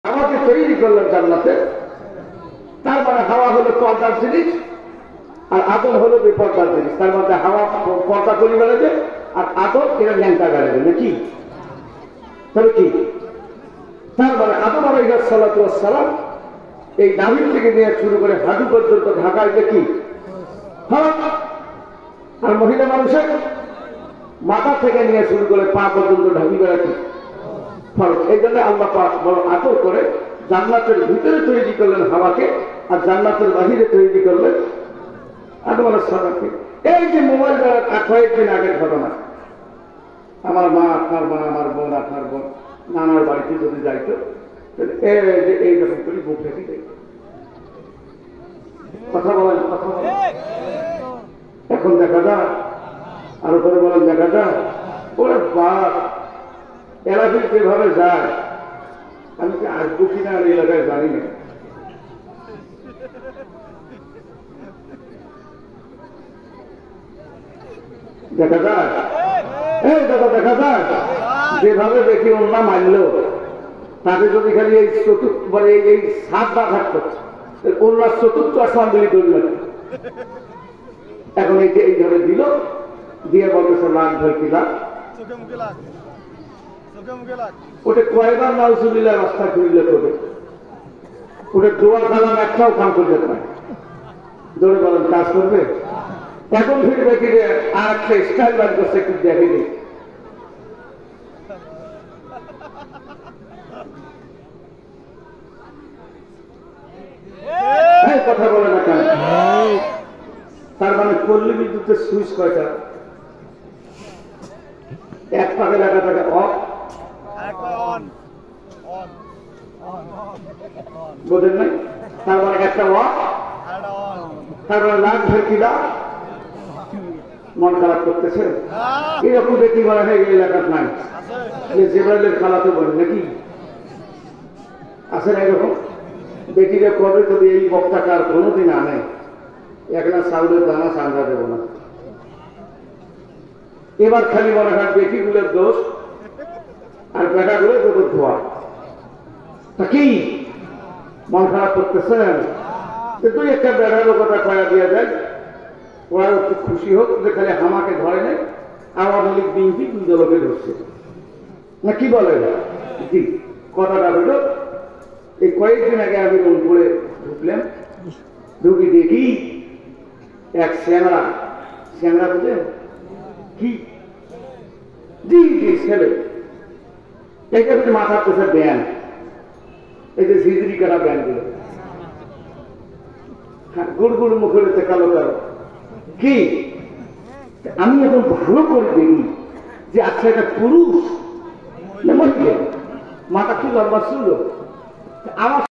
আমাকে তৈরি করলেন জান্নাতে। তার মানে হাওয়া হলো পর্দার জিনিস আর আদর হলো বেপর্দার জিনিস। তার মধ্যে হাওয়া পর্দা করি বেড়াবে আর আদর এরা ল্যাংটা বেড়াবে নাকি? তবে কি তার মানে আদম আলাইহিস সালাতু ওয়াস সালাম এই নাভির থেকে নিয়ে শুরু করে হাঁটু পর্যন্ত ঢাকা এটা কি হাওয়া, আর মহিলা মানুষের মাথা থেকে নিয়ে শুরু করে পা পর্যন্ত ঢাকি বেড়াচ্ছি ফরজ। এই জন্য আল্লাহ পাক বড় আদর করে জান্নাতের ভিতরে তৈরি করলেন হাওয়াকে আর জান্নাতের বাহিরে তৈরি করলেন আদম আলাইহিস সালামকে। এই যে মোবাইল দ্বারা কয়েকদিন আগের ঘটনা, আমার মা আপনার মা আমার বোন আপনার বোন নানার বাড়িতে যদি যাইতো এইরকম করে বুক রেখে যাইত। কথা বলেন কথা বলেন, এখন দেখা যায় আরো করে বলেন দেখা যায় ওরা বাপ এলাকায় যেভাবে যায় আমি কি আসবো কিনা আর এলাকায় জানি না। দেখা যায় এই দাদা দেখা যায় যেভাবে দেখি অন্য মানল তাকে যদি খালি এই চতুর্থ মানে এই 7 বার থাকতো অন্য চতুর্থ আসমান দিলি করল। এখন এই যে এইভাবে দিল দিয়ে বলতেছে লাখ ধর কি লাখ ওটা কয়বার নাউজুবিল্লাহ রাস্তা খুললে করবে ওটা দোয়ার কালাম একটাও কাম করতে পারে ধরে বলেন কাজ করবে। এখন ফিরবে কি আর একটা স্টাইল বার করছে একটু দেখে দিই। কথা বলে না কেন? তার মানে পল্লী বিদ্যুতের সুইচ কয়টা? এক পাকে লাগা থাকে অফ, বোঝেন নাই? তার মানে একটা অফ, তার মানে লাখ ভেকিলা মন খারাপ করতেছে এরকম ব্যক্তি বলা হয় এই এলাকার নাই জেব্রাইলের খালাতে বলে নাকি আছে না এরকম বেটিরা কবে যদি এই বক্তাকে আর কোনোদিন আনে একটা চাউলের দানা চান্দা দেব না। এবার খালি মনে হয় বেটিগুলোর দোষ আর বেটাগুলো যত ধোয়া তা কি মন খারাপ করতেছেন? তুই একটা বেটারও কথা কয়া দিয়ে দেয় ওরা একটু খুশি হোক যে খালি হামাকে ধরে নেই আওয়ামী লীগ বিএনপি 2 দলকে ধরছে না কি বলে জি কথাটা হলো এই কয়েকদিন আগে আমি রংপুরে ঢুকলাম ঢুকি দেখি এক স্যাংরা বুঝলেন কি জি জি ছেলে এইটা মাথার পেছনে ব্যান এই যে ঝিঝিরি কাটা ব্যান গুলো গুড় গুড় মুখের কালো কালো কি আমি এখন ভালো করে দেখি যে আচ্ছা এটা পুরুষ না মহিলা মাথা কি লম্বা ছিল আমার